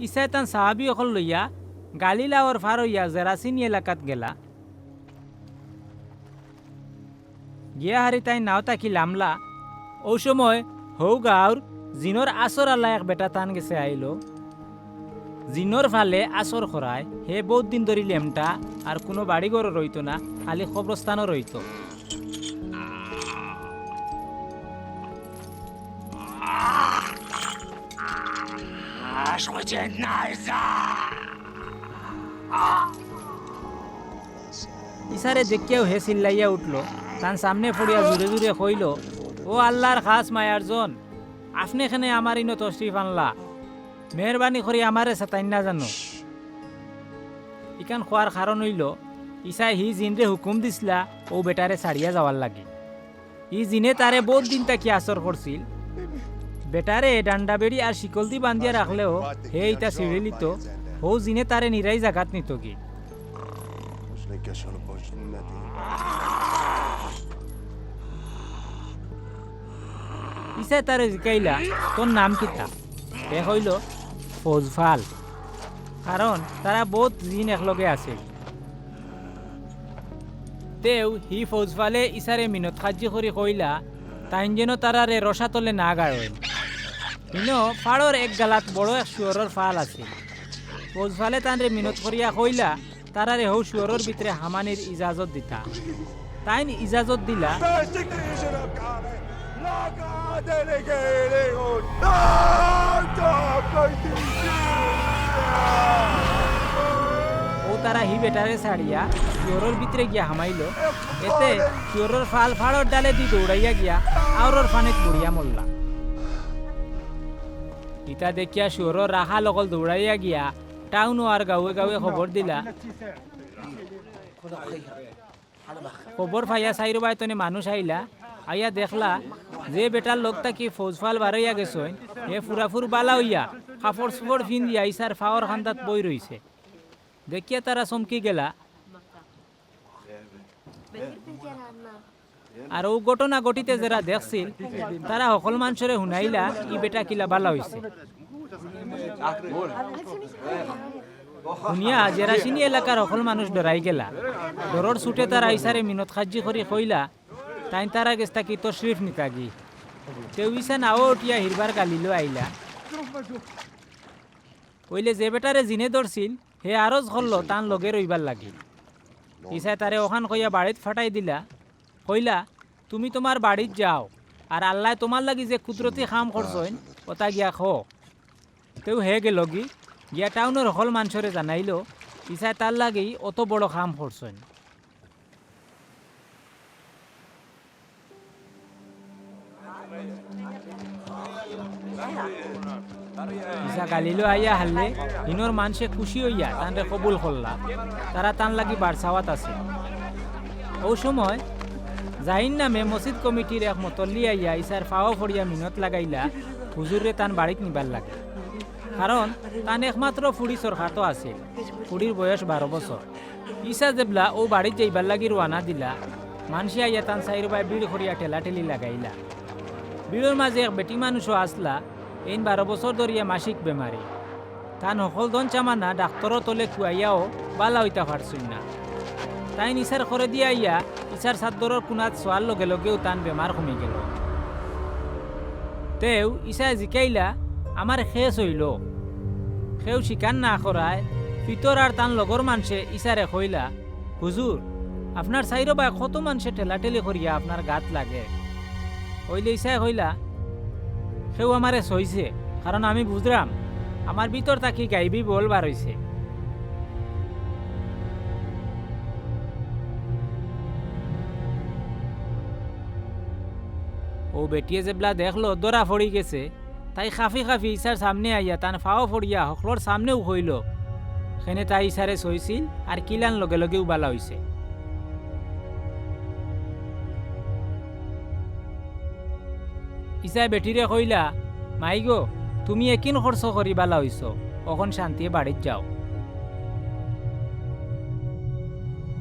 ইসাই তান সাহাবি অকল লইয়া গালিলাওর ফার হইয়া জেরাসিনি এলাকাত গেলা। গিয়া হারি তাই নাও তাকি লামলা। ও সময় হৌ গাঁর জিনর আসর আল্লাহ এক বেটা তান গেছে আইলো। জিনর ফালে আসর খরায় হে বহুত দিন ধরি লেমটা আর কোনো বাড়িঘরও রইতো না, খালি কবরস্থানও রইতো। ইসারে দেখিয়াও হে চিল্লাইয়া উঠলো। তার সামনে পড়িয়া জুড়ে জুড়ে কইল, ও আল্লাহর খাস মায়ারজন, আপনি এখানে আমার ইনো তশরিফ আনলা, মেহরবানি করি আমারে সাতাইন না জানো। ইকান খোয়ার কারণ হইল ইসাই হি জিনরে হুকুম দিছিলা ও বেটারে ছাড়িয়া যাওয়ার লাগে। ই জিনে তারে বহুত দিন তাকি আসর করছিল। বেটারে ডান্ডা বেড়ি আর শিকল দি বান্ধিয়া রাখলেও হে ইটা ছিঁড়ে লিত। ও জিনে তারে নিরাই জাগাত নিত কি। ইসাই তারে জিকাইলা, তোর নাম কিতা? হে হইল ফৌজফাল, কারণ তারা বহুত জিন একলগে আছে। তেও হি ফৌজফালে ইসারে মিনত খাজি করি কইলা তাইন যেন তারারে রসাতলে না গাড়েন। ইনো ফাড়র এক গালাত বড় এক শুয়রের ফাল আছে। ফৌজফালে তানরে মিনত করিয়া কইলা তারারে হৌ শুয়রের ভিতরে হামানির ইজাজত দিতা। তাইন ইজাজত দিলা। ও তারা হি বেটারে ছাড়িয়া শিওরের ভিতরে গিয়া হামাইল। এতে শিওরের ফাল ফাড়র ডালে দি দৌড়াইয়া গিয়া আওরর ফানিত বুড়িয়া মরলা। ইটা দেখিয়া শিওরের রাখা লগল দৌড়াইয়া গিয়া টাউন আর গাঁৱে গাঁৱে খবর দিলা। খবর পাইয়া চাইর বাইতনে মানুষ আইলা। আইয়া দেখলা যে বেটার লোকটা কি ফৌজফাল বাড়াইয়া গেছে এ ফুরাফুর বালা হইয়া কাপড় চোপড় ফিন দিয়া ইসার ফাওয়ার খান্দাত বই রইছে। দেখিয়া তারা চমকি গেলা। আর ও ঘটনা ঘটিতে যারা দেখছিল তারা সকল মানুষরে শুনাইলা ই বেটা কিলা বালা হইছে। শুনিয়া জেরাসিনী এলাকার সকল মানুষ ডরাই গেলা। ডরর ছুটে তারা ইসারে মিনত খাজি করি কইলা তাই তারা গেছতা কি তশরিফ নিতা গি। তেও ইসা নাও উঠিয়া হিরবার গালিলো আইলা। কইলে যে বেটারে জিনে ধরছিল হে আরজ করলো তান লগে রইবার লাগি। ইসাই তারে ওখান কইয়া বাড়িত ফাটাই দিলা। কইলা তুমি তোমার বাড়িত যাও আর আল্লাহ তোমার লাগি যে কুদরতি কাম করছইন ওটা গিয়া খো। তেও হে গেল গিয়া টাউনের সকল মানুষরে জানাইল ইসাই তার লাগি অত বড় কাম করছইন। ইসা গালিলো আইয়া হারলে হিনোর মানুষে খুশি হইয়া তানরে কবুল করলা। তারা তান লাগি বারসাওয়াত আছে। ও সময় জাহিন নামে মসজিদ কমিটির এক মতল্লি আইয়া ইসার ফাও ফড়িয়া মিনত লাগাইলা হুজুরে তান বাড়িত নিবার লাগে। কারণ তান একমাত্র ফুড়ি সরকারতো আছে। ফুড়ির বয়স 12 বছর। ইসা জেবলা ও বাড়িত যাইবার লাগি রওনা দিলা। মানুষে আইয়া তান চাইর বাই বিড় করিয়া ঠেলাঠেলি লাগাইলা। বিড়ের মাঝে এক বেটি মানুষও আসলা। এই 12 বছর ধরিয়া মাসিক বেমারি। তান সকল দন চামানা ডাক্তরও তলে খুয়াইয়াও বালা হইতা পারছই না। তাই ইসার করে দিয়া আইয়া ইসার চাদরের কোনাত চোয়ার লগে লগেও তান বেমার কমি গেল। তেও ইসাই জিকাইলা আমার শেষ হইল। সেও স্বীকার না করায় ফিতর আর তান লগর মানুষে ইসারে কইলা, হুজুর আপনার চাইরো বা কত মানুষে ঠেলাঠেলি করিয়া আপনার গাত লাগে। কইলে ইসাই কইলা সেও আমারে সইছে, কারণ আমি বুঝলাম আমার ভিতর তাকি গাইবি বল বার হইছে। ও বেটিয়ে যেবলা দেখলো দরা ফড়ি গেছে, তাই খাফি খাফি ইসার সামনে আইয়া তান ফাও ফড়িয়া সকলর সামনেও হইল। সেনে তাই ইসারে সইছিল আর কিলান লগে লগেও বালা হইছে। ইসাই বেটিরে কইলা, মাই গো তুমি একিন খরচ করি বালা হইছ, অখন শান্তিয়ে বাড়িত যাও।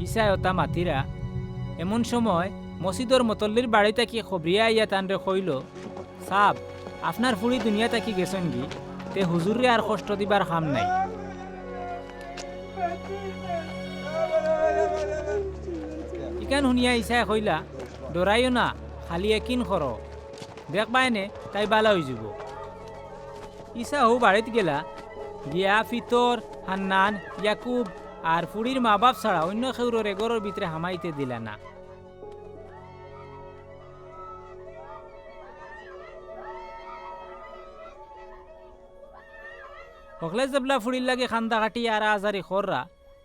ইসাই ওটা মাতিরা। এমন সময় মসজিদর মতল্লির বাড়িতে কি খবরিয়া আইয়া তানরে কইল, সাব আপনার ফুড়ি দুনিয়া তাকি গেছেন গি। তে হুজুরে আর কষ্ট দিবার খাম নাই। ইকান শুনিয়া ইসাই কইলা, ডরাইও না, খালি একিন কর, দেখবাই নে তাই বালা হয়ে যাব। ইসা হো বাড়িত গেলা, গিয়া ফিতর, হান্নান, ইয়াকুব আর ফুড়ির মা বাপ ছাড়া অন্য কেউর এগরের ভিতরে হামাইতে দিলা না। হকলে জবলা ফুড়ির লাগে খান্দা কাটি আর আজারি খররা,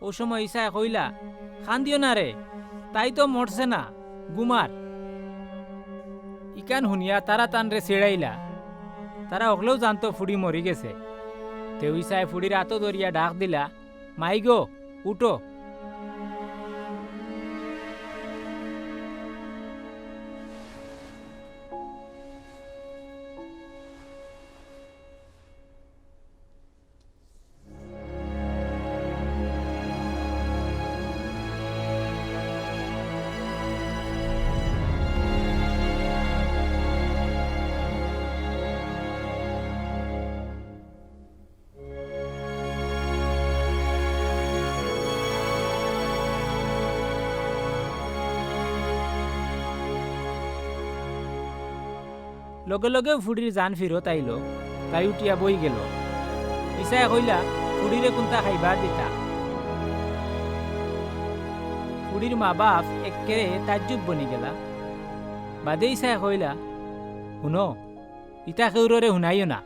ও সময় ইসাই কইলা, খান দিও না রে, তাই তো মরছে না, গুমার। ইকান শুনিয়া তারা তানরে ছেড়াইলা। তারা হকলেও জানতো ফুড়ি মরি গেছে। তেও ইসাই ফুড়ির আতো দরিয়া ডাক দিলা, মাই গো উঠো। লগে লগে ফুড়ির জান ফিরত আইল, তাই উঠিয়া বই গেল। ইসাই কইলা, ফুড়িরে কোনটা খাইবার দিতা। ফুড়ির মা বাপ একেরে তাজ্জুব বনি গেলা। বাদে ইসাই কইলা, শুনো, ইটা কেউরে শুনাইও না।